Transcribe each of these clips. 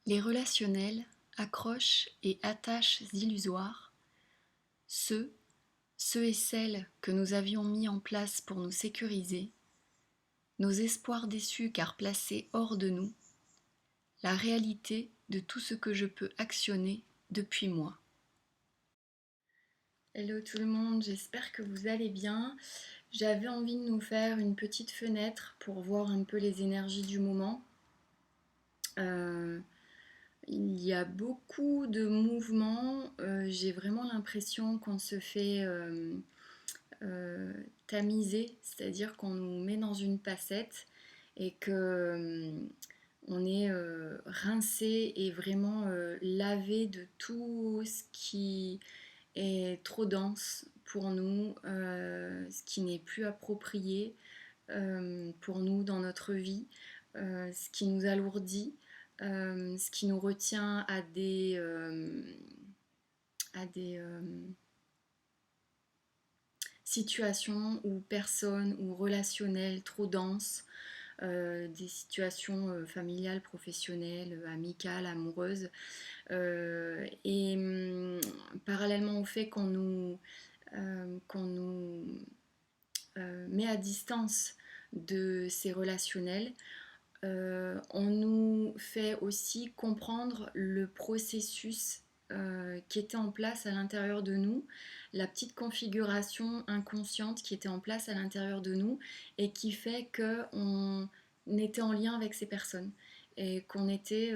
Les relationnels accrochent et attachent illusoires, ceux, ceux et celles que nous avions mis en place pour nous sécuriser, nos espoirs déçus car placés hors de nous, la réalité de tout ce que je peux actionner depuis moi. Hello tout le monde, j'espère que vous allez bien. J'avais envie de nous faire une petite fenêtre pour voir un peu les énergies du moment. Il y a beaucoup de mouvements, j'ai vraiment l'impression qu'on se fait tamiser, c'est-à-dire qu'on nous met dans une passette et que on est rincé et vraiment lavé de tout ce qui est trop dense pour nous, ce qui n'est plus approprié pour nous dans notre vie, ce qui nous alourdit, ce qui nous retient à des situations ou personnes ou relationnelles trop denses, des situations familiales, professionnelles, amicales, amoureuses. Parallèlement au fait qu'on nous met à distance de ces relationnels, on nous fait aussi comprendre le processus qui était en place à l'intérieur de nous, la petite configuration inconsciente qui était en place à l'intérieur de nous et qui fait qu'on était en lien avec ces personnes et qu'on était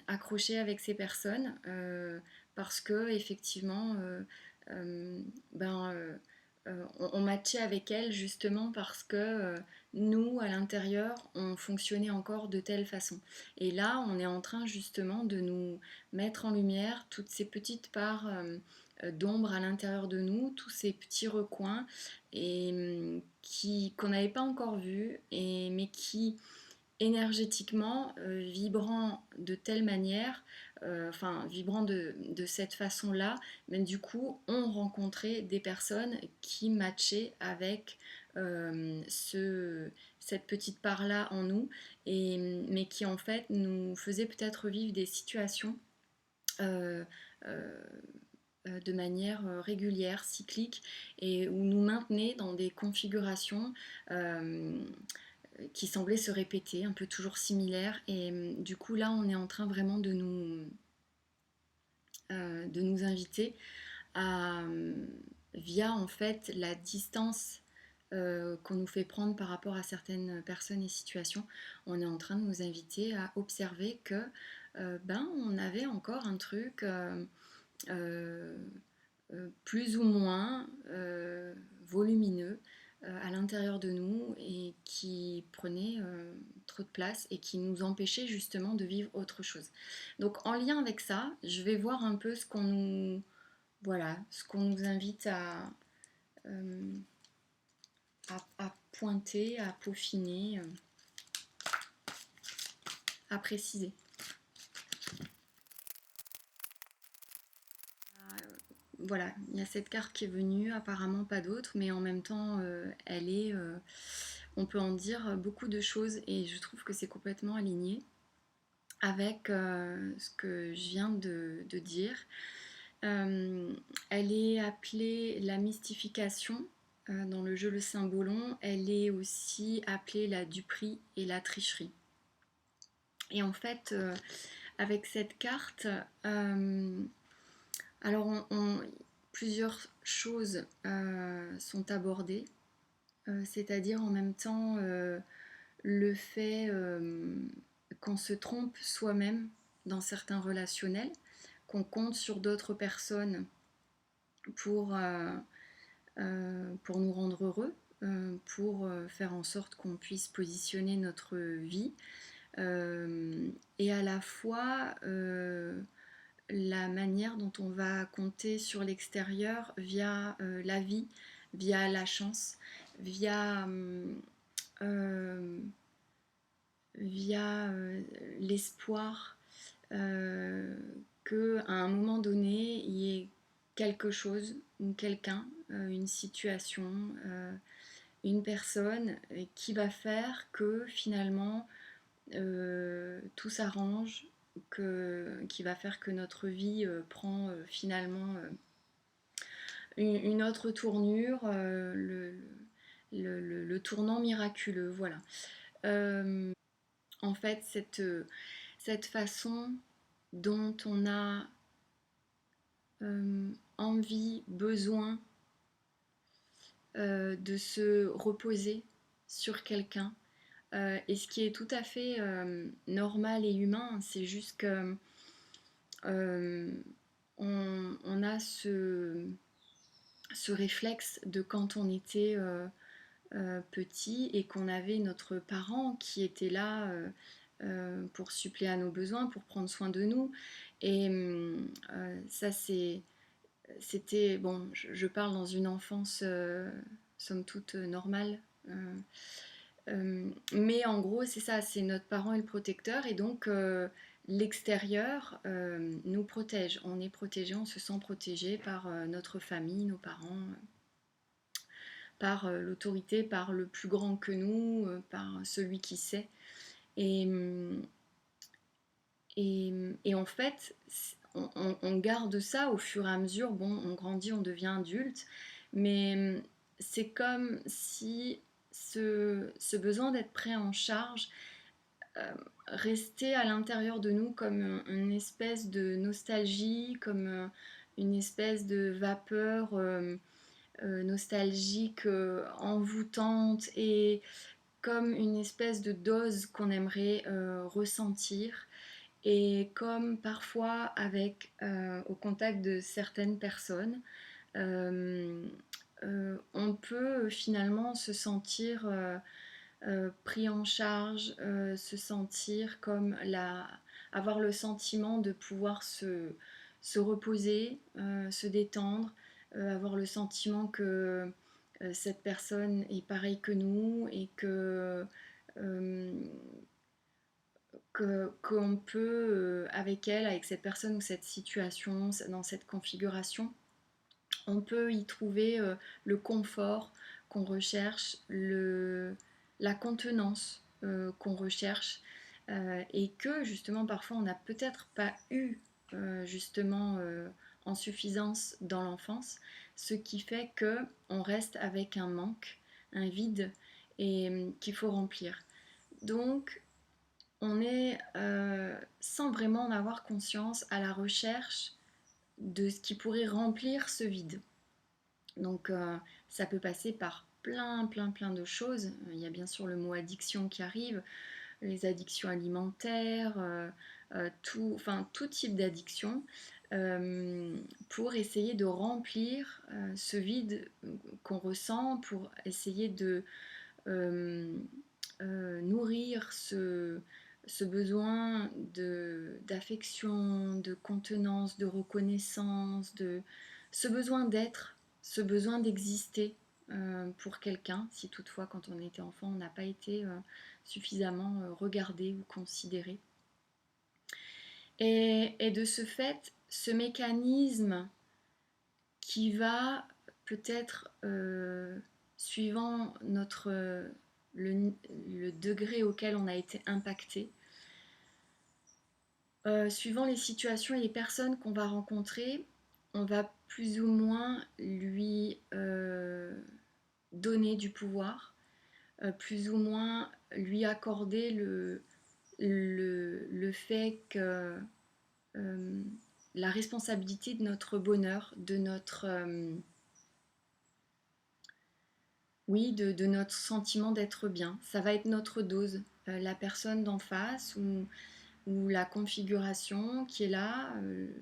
accroché avec ces personnes parce que effectivement on matchait avec elles justement parce que nous, à l'intérieur, on fonctionnait encore de telle façon. Et là, on est en train justement de nous mettre en lumière toutes ces petites parts d'ombre à l'intérieur de nous, tous ces petits recoins qu'on n'avait pas encore vus, mais qui énergétiquement, vibrant de telle manière, vibrant de cette façon-là, mais du coup, on rencontrait des personnes qui matchaient avec cette petite part-là en nous, mais qui en fait nous faisaient peut-être vivre des situations euh, euh, de manière régulière, cyclique, et où nous maintenaient dans des configurations qui semblaient se répéter, un peu toujours similaires. Et du coup, là, on est en train vraiment de nous inviter à, via en fait la distance qu'on nous fait prendre par rapport à certaines personnes et situations, on est en train de nous inviter à observer que on avait encore un truc euh, plus ou moins volumineux à l'intérieur de nous et qui prenait trop de place et qui nous empêchait justement de vivre autre chose. Donc en lien avec ça, je vais voir un peu ce qu'on nous invite euh, à pointer, à peaufiner, à préciser. Voilà, il y a cette carte qui est venue, apparemment pas d'autre, mais en même temps, on peut en dire beaucoup de choses et je trouve que c'est complètement aligné avec ce que je viens de dire. Elle est appelée la mystification dans le jeu Le Symbolon. Elle est aussi appelée la duperie et la tricherie. Et en fait, avec cette carte, alors plusieurs choses sont abordées, c'est-à-dire en même temps le fait qu'on se trompe soi-même dans certains relationnels, qu'on compte sur d'autres personnes pour, pour nous rendre heureux, pour faire en sorte qu'on puisse positionner notre vie, et à la fois la manière dont on va compter sur l'extérieur via la vie, via la chance, via, euh, via l'espoir qu'à un moment donné, il y ait quelque chose ou quelqu'un, une situation, une personne qui va faire que finalement tout s'arrange, qui va faire que notre vie prend finalement une autre tournure, le tournant miraculeux, voilà. En fait, cette façon dont on a envie, besoin de se reposer sur quelqu'un. Et ce qui est tout à fait normal et humain, c'est juste que euh, on a ce réflexe de quand on était petit et qu'on avait notre parent qui était là pour suppléer à nos besoins, pour prendre soin de nous. Et ça, c'était, bon, je parle dans une enfance somme toute normale. Mais en gros, c'est ça, c'est notre parent et le protecteur, et donc l'extérieur nous protège. On est protégé, on se sent protégé par notre famille, nos parents, par l'autorité, par le plus grand que nous, par celui qui sait. Et, et en fait, on garde ça au fur et à mesure. Bon, on grandit, on devient adulte, mais c'est comme si ce besoin d'être pris en charge restait à l'intérieur de nous comme une espèce de nostalgie, comme une espèce de vapeur nostalgique, envoûtante, et comme une espèce de dose qu'on aimerait ressentir. Et comme parfois avec au contact de certaines personnes, euh, on peut finalement se sentir pris en charge, se sentir comme avoir le sentiment de pouvoir se reposer, se détendre, avoir le sentiment que cette personne est pareille que nous et euh, qu'on peut, avec elle, avec cette personne ou cette situation, dans cette configuration, on peut y trouver le confort qu'on recherche, la contenance qu'on recherche, et que justement parfois on n'a peut-être pas eu justement en suffisance dans l'enfance, ce qui fait que on reste avec un manque, un vide, et qu'il faut remplir. Donc on est, sans vraiment en avoir conscience, à la recherche de ce qui pourrait remplir ce vide. Donc ça peut passer par plein de choses. Il y a bien sûr le mot addiction qui arrive, les addictions alimentaires, tout type d'addiction, pour essayer de remplir ce vide qu'on ressent, pour essayer de nourrir ce besoin d'affection, de contenance, de reconnaissance, ce besoin d'être, ce besoin d'exister pour quelqu'un, si toutefois quand on était enfant on n'a pas été suffisamment regardé ou considéré. Et de ce fait, ce mécanisme qui va peut-être, suivant le degré auquel on a été impacté, suivant les situations et les personnes qu'on va rencontrer, on va plus ou moins lui donner du pouvoir, plus ou moins lui accorder le fait que euh, la responsabilité de notre bonheur, de notre, oui, de notre sentiment d'être bien. Ça va être notre dose. La personne d'en face ou la configuration qui est là,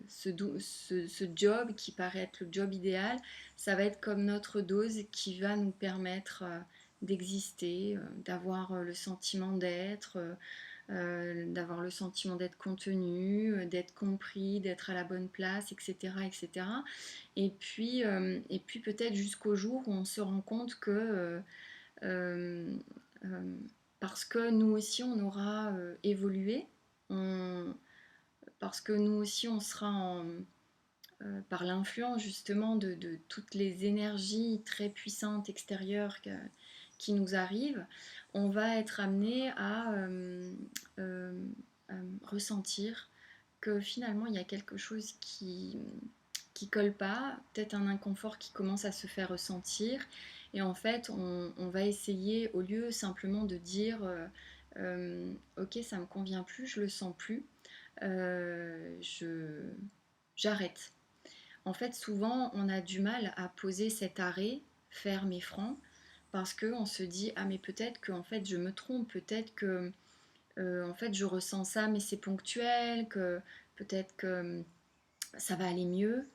ce job qui paraît être le job idéal, ça va être comme notre dose qui va nous permettre d'exister, d'avoir le sentiment d'être, d'avoir le sentiment d'être contenu, d'être compris, d'être à la bonne place, etc. etc. Et puis peut-être jusqu'au jour où on se rend compte que euh, euh, parce que nous aussi on aura évolué, on, parce que nous aussi on sera par l'influence justement de toutes les énergies très puissantes extérieures qui nous arrivent, on va être amené à ressentir que finalement il y a quelque chose qui colle pas, peut-être un inconfort qui commence à se faire ressentir. Et en fait, on va essayer, au lieu simplement de dire ok, ça me convient plus, je le sens plus, j'arrête. En fait, souvent, on a du mal à poser cet arrêt ferme et franc parce qu'on se dit ah mais peut-être que en fait je me trompe, peut-être que en fait je ressens ça mais c'est ponctuel, que peut-être que ça va aller mieux.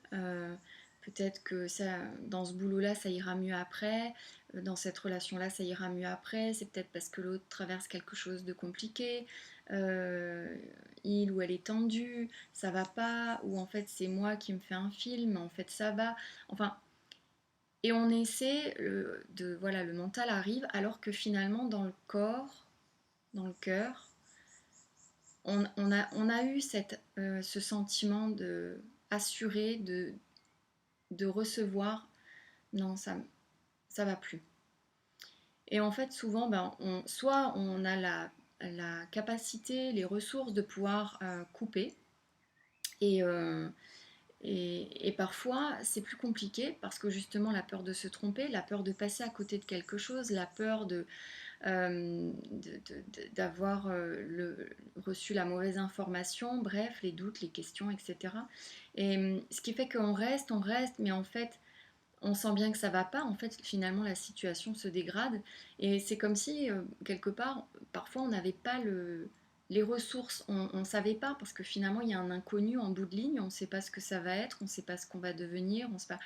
Peut-être que ça, dans ce boulot-là, ça ira mieux après. Dans cette relation-là, ça ira mieux après. C'est peut-être parce que l'autre traverse quelque chose de compliqué. Euh, il ou elle est tendu, ça va pas. Ou en fait, c'est moi qui me fais un film, en fait, ça va. Enfin, et on essaie de. Voilà, le mental arrive, alors que finalement, dans le corps, dans le cœur, on a eu ce sentiment de assuré de recevoir non, ça va plus. Et en fait, souvent, ben, soit on a la capacité, les ressources de pouvoir couper, et, euh, et parfois c'est plus compliqué parce que justement la peur de se tromper, la peur de passer à côté de quelque chose, la peur d'avoir reçu la mauvaise information, bref, les doutes, les questions, etc. Et ce qui fait on reste, mais en fait, on sent bien que ça va pas, en fait finalement la situation se dégrade et c'est comme si quelque part parfois on n'avait pas les ressources, on ne savait pas parce que finalement il y a un inconnu en bout de ligne, on ne sait pas ce que ça va être, on ne sait pas ce qu'on va devenir, on sait pas.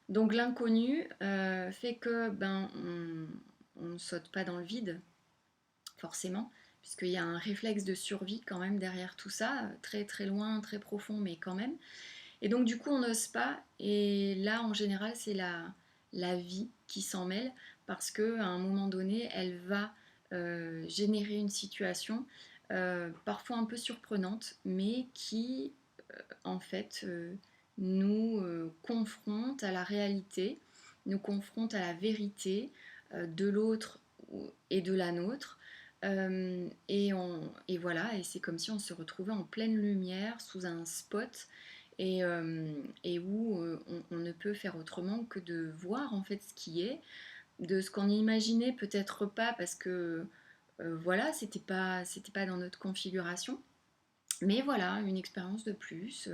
Donc l'inconnu fait que on ne saute pas dans le vide forcément puisqu'il y a un réflexe de survie quand même derrière tout ça, très très loin, très profond mais quand même. Et donc du coup on n'ose pas et là en général c'est la vie qui s'en mêle parce qu'à un moment donné elle va générer une situation parfois un peu surprenante mais qui en fait nous confronte à la réalité, nous confronte à la vérité de l'autre et de la nôtre. Et voilà, et c'est comme si on se retrouvait en pleine lumière sous un spot et où on ne peut faire autrement que de voir en fait ce qui est, de ce qu'on imaginait peut-être pas parce que voilà, c'était pas dans notre configuration. Mais voilà, une expérience de plus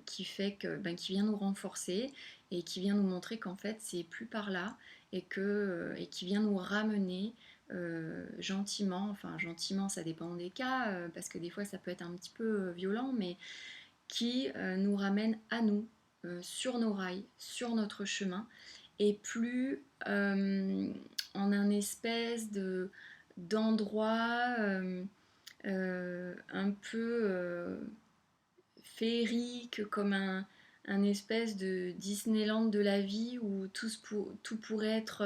qui fait que, qui vient nous renforcer et qui vient nous montrer qu'en fait c'est plus par là et qui vient nous ramener gentiment, enfin gentiment ça dépend des cas parce que des fois ça peut être un petit peu violent, mais qui nous ramène à nous, sur nos rails, sur notre chemin, et plus en un espèce d'endroit un peu féerique, comme un espèce de Disneyland de la vie où tout pourrait être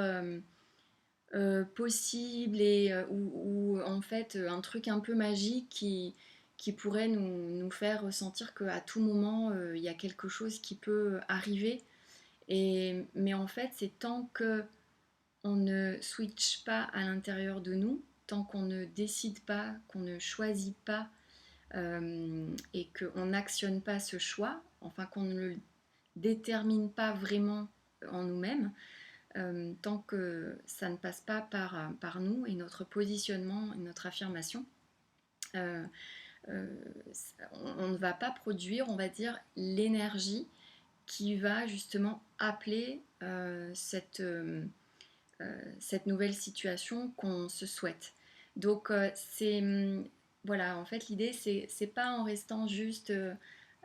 possible et où, en fait un truc un peu magique qui pourrait nous faire ressentir qu'à tout moment il y a quelque chose qui peut arriver. Mais en fait c'est tant que on ne switch pas à l'intérieur de nous, tant qu'on ne décide pas, qu'on ne choisit pas et qu'on n'actionne pas ce choix, enfin qu'on ne le détermine pas vraiment en nous-mêmes, tant que ça ne passe pas par nous et notre positionnement et notre affirmation, euh, euh, on ne va pas produire, on va dire, l'énergie qui va justement appeler cette nouvelle situation qu'on se souhaite. Donc voilà, en fait l'idée c'est pas en restant juste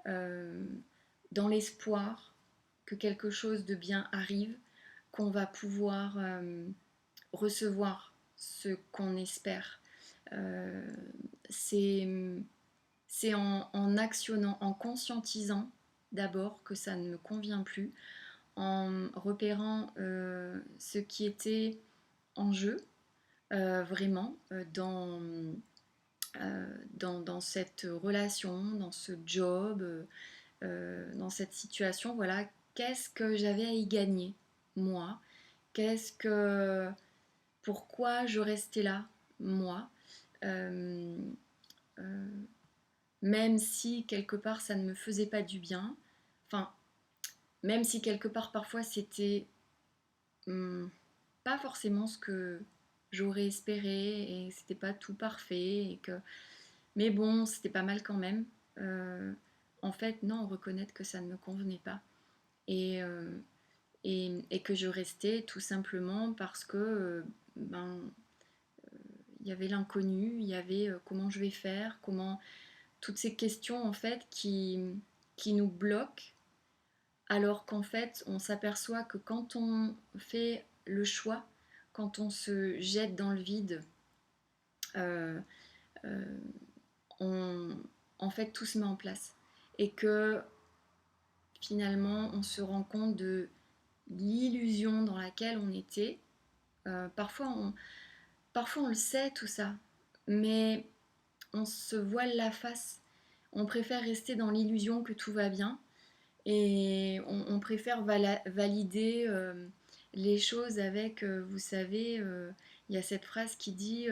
euh, dans l'espoir que quelque chose de bien arrive qu'on va pouvoir recevoir ce qu'on espère. Euh, c'est c'est en actionnant, en conscientisant d'abord que ça ne me convient plus, en repérant ce qui était en jeu vraiment dans cette relation, dans ce job, dans cette situation. Voilà, qu'est-ce que j'avais à y gagner, moi? Qu'est-ce que pourquoi je restais là, moi? Euh, euh, même si quelque part ça ne me faisait pas du bien, enfin, même si quelque part parfois c'était hum, pas forcément ce que j'aurais espéré et c'était pas tout parfait et que mais bon c'était pas mal quand même. Euh, En fait non, reconnaître que ça ne me convenait pas et, et que je restais tout simplement parce que ben il y avait l'inconnu, il y avait comment je vais faire, comment toutes ces questions en fait qui nous bloquent alors qu'en fait on s'aperçoit que quand on fait le choix, quand on se jette dans le vide, euh, euh, on, en fait tout se met en place et que finalement on se rend compte de l'illusion dans laquelle on était. Parfois on le sait tout ça, mais on se voile la face. On préfère rester dans l'illusion que tout va bien et on préfère valider les choses avec, vous savez, il y a cette phrase qui dit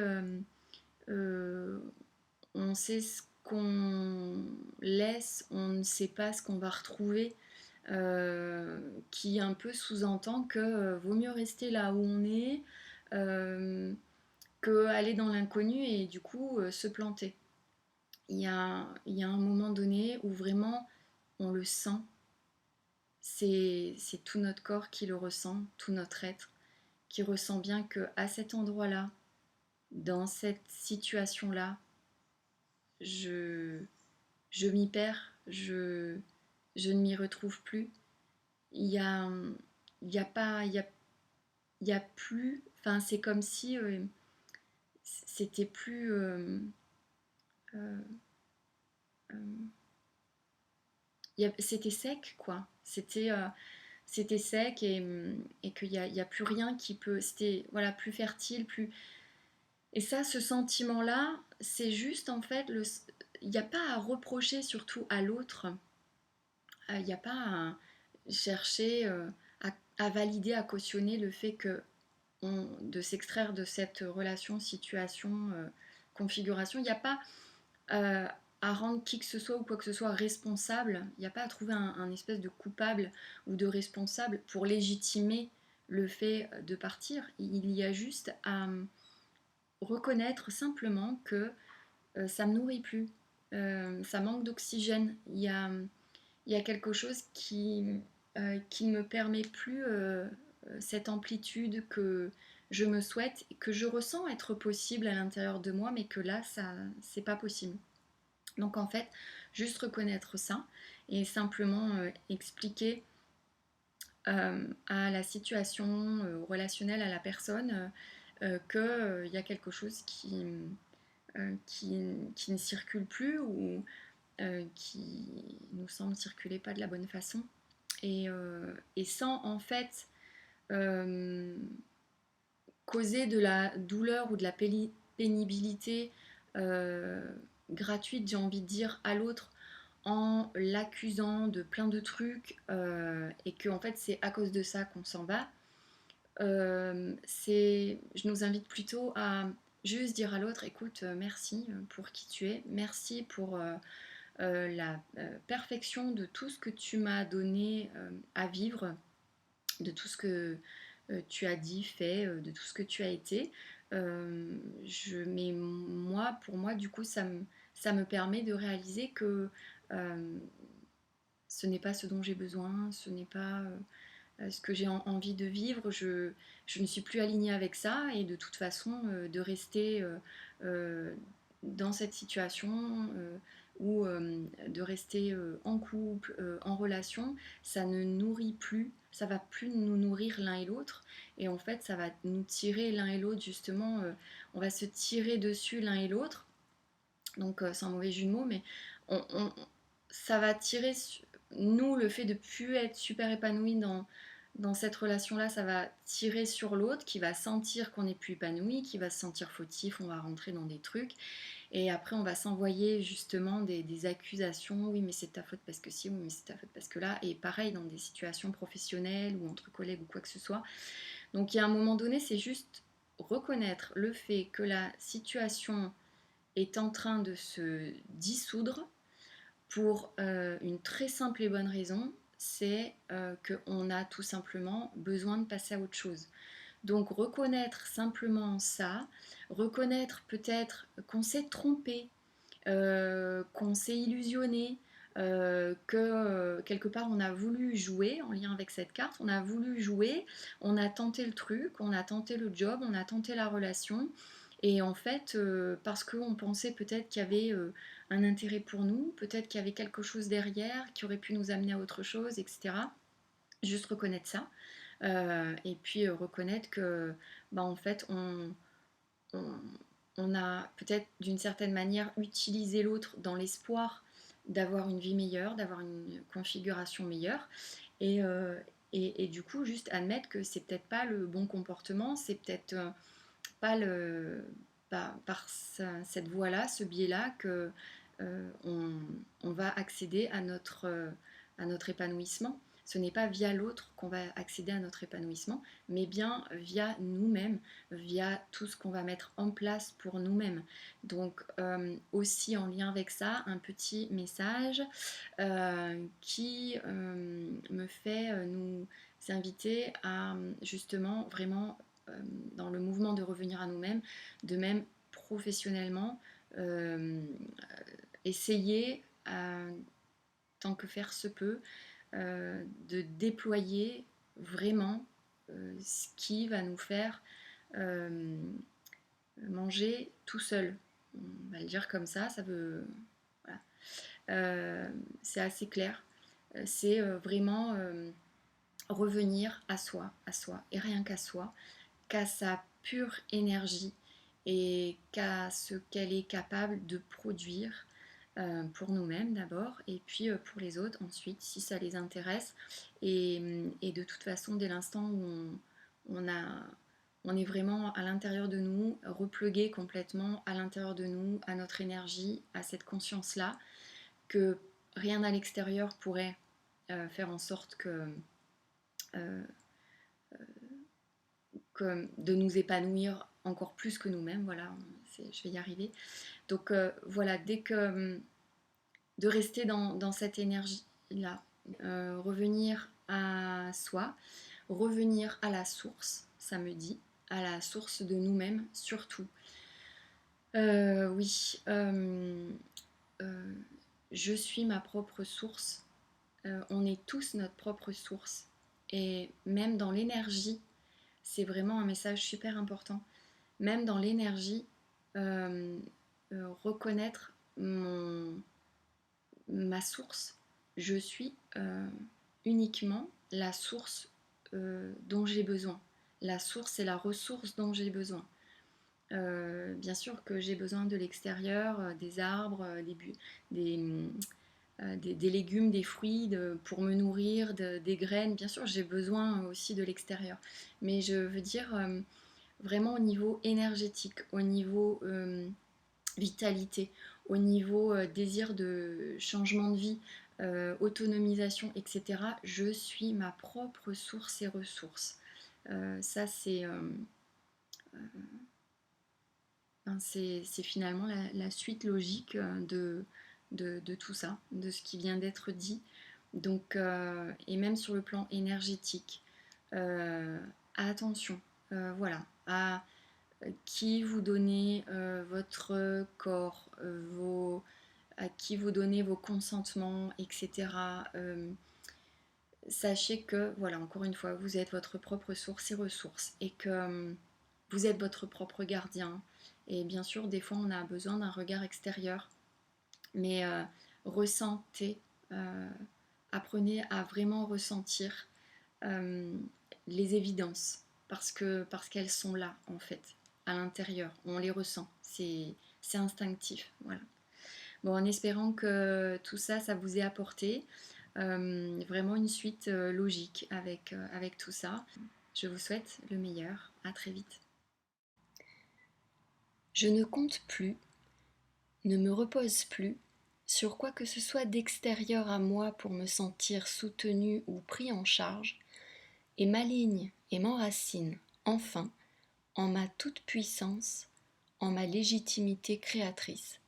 euh, on sait ce qu'on laisse, on ne sait pas ce qu'on va retrouver. Qui un peu sous-entend que vaut mieux rester là où on est euh, que aller dans l'inconnu et du coup se planter. Il y a un moment donné où vraiment on le sent, c'est tout notre corps qui le ressent, tout notre être, qui ressent bien que à cet endroit-là, dans cette situation-là, je, je m'y perds, je ne m'y retrouve plus. Il y a, il y a pas, il y a plus, enfin c'est comme si c'était plus, euh, euh, c'était sec quoi. C'était sec et qu'il y a plus rien qui peut. C'était voilà, plus fertile, plus. Et ça, ce sentiment-là, c'est juste en fait. Il n'y a pas à reprocher surtout à l'autre. Il n'y a pas à chercher à valider, à cautionner le fait que de s'extraire de cette relation, situation, configuration. Il n'y a pas euh, à rendre qui que ce soit ou quoi que ce soit responsable. Il n'y a pas à trouver un espèce de coupable ou de responsable pour légitimer le fait de partir. Il y a juste à reconnaître simplement que ça ne me nourrit plus, ça manque d'oxygène. Il y a quelque chose qui ne me permet plus cette amplitude que je me souhaite, que je ressens être possible à l'intérieur de moi, mais que là, ça, c'est pas possible. Donc en fait, juste reconnaître ça et simplement expliquer à la situation relationnelle, à la personne, qu'il y a quelque chose qui ne circule plus ou qui nous semble circuler pas de la bonne façon. Et sans en fait euh, causer de la douleur ou de la pénibilité euh, gratuite, j'ai envie de dire, à l'autre en l'accusant de plein de trucs et que en fait c'est à cause de ça qu'on s'en va, je nous invite plutôt à juste dire à l'autre écoute, merci pour qui tu es, merci pour la perfection de tout ce que tu m'as donné à vivre, de tout ce que tu as dit, fait, de tout ce que tu as été. Mais moi, pour moi, du coup, ça me permet de réaliser que euh, ce n'est pas ce dont j'ai besoin, ce n'est pas ce que j'ai envie de vivre. Je ne suis plus alignée avec ça et de toute façon, de rester euh, dans cette situation ou de rester en couple, en relation, ça ne nourrit plus, ça va plus nous nourrir l'un et l'autre. Et en fait, ça va nous tirer l'un et l'autre, justement, on va se tirer dessus l'un et l'autre. Donc, c'est un mauvais jeu de mots, mais ça va tirer nous, le fait de plus être super épanoui dans cette relation-là, ça va tirer sur l'autre qui va sentir qu'on n'est plus épanoui, qui va se sentir fautif, on va rentrer dans des trucs. Et après, on va s'envoyer justement des accusations. Oui, mais c'est ta faute parce que si, oui, mais c'est ta faute parce que là. Et pareil, dans des situations professionnelles ou entre collègues ou quoi que ce soit. Donc, il y a un moment donné, c'est juste reconnaître le fait que la situation est en train de se dissoudre, pour une très simple et bonne raison, c'est qu'on a tout simplement besoin de passer à autre chose. Donc reconnaître simplement ça, reconnaître peut-être qu'on s'est trompé, qu'on s'est illusionné, que quelque part on a voulu jouer en lien avec cette carte, on a voulu jouer, on a tenté le truc, on a tenté le job, on a tenté la relation, et en fait, parce qu'on pensait peut-être qu'il y avait un intérêt pour nous, peut-être qu'il y avait quelque chose derrière qui aurait pu nous amener à autre chose, etc. Juste reconnaître ça, et puis reconnaître que, bah, en fait, on, on a peut-être d'une certaine manière utilisé l'autre dans l'espoir d'avoir une vie meilleure, d'avoir une configuration meilleure. Et, et du coup, juste admettre que c'est peut-être pas le bon comportement, c'est peut-être pas par cette voie-là, ce biais-là, que on va accéder à notre épanouissement. Ce n'est pas via l'autre qu'on va accéder à notre épanouissement, mais bien via nous-mêmes, via tout ce qu'on va mettre en place pour nous-mêmes. Donc aussi en lien avec ça, un petit message qui me fait nous inviter à justement vraiment dans le mouvement de revenir à nous-mêmes, de même professionnellement, euh, essayer, tant que faire se peut, de déployer vraiment ce qui va nous faire euh, manger tout seul. On va le dire comme ça veut. Voilà. C'est assez clair. C'est vraiment revenir à soi, et rien qu'à soi, qu'à sa pure énergie et qu'à ce qu'elle est capable de produire pour nous-mêmes d'abord et puis pour les autres ensuite si ça les intéresse et de toute façon dès l'instant où on, a, on est vraiment à l'intérieur de nous, replugué complètement à l'intérieur de nous, à notre énergie, à cette conscience-là, que rien à l'extérieur pourrait faire en sorte euh, de nous épanouir encore plus que nous-mêmes. Voilà, je vais y arriver. Donc voilà, dès que de rester dans cette énergie-là, revenir à soi, revenir à la source, ça me dit, à la source de nous-mêmes surtout. Oui, euh, je suis ma propre source. On est tous notre propre source. Et même dans l'énergie, c'est vraiment un message super important. Même dans l'énergie, euh, reconnaître ma source. Je suis uniquement la source dont j'ai besoin. La source et la ressource dont j'ai besoin. Bien sûr que j'ai besoin de l'extérieur, des arbres, des légumes, des fruits pour me nourrir, des graines. Bien sûr, j'ai besoin aussi de l'extérieur. Mais je veux dire vraiment au niveau énergétique, au niveau vitalité, au niveau désir de changement de vie, autonomisation, etc. Je suis ma propre source et ressource. Ça, c'est finalement la suite logique de tout ça, de ce qui vient d'être dit. Donc, et même sur le plan énergétique, euh, attention, voilà, à qui vous donnez votre corps, à qui vous donnez vos consentements, etc. Sachez que, voilà, encore une fois, vous êtes votre propre source et ressource et que vous êtes votre propre gardien. Et bien sûr, des fois, on a besoin d'un regard extérieur, mais ressentez, euh, apprenez à vraiment ressentir euh, les évidences parce qu'elles sont là en fait à l'intérieur, on les ressent, c'est instinctif, voilà. Bon, en espérant que tout ça, ça vous ait apporté vraiment une suite logique avec tout ça. Je vous souhaite le meilleur, à très vite. Je ne compte plus, ne me repose plus sur quoi que ce soit d'extérieur à moi pour me sentir soutenu ou pris en charge, et m'aligne et m'enracine enfin en ma toute-puissance, en ma légitimité créatrice.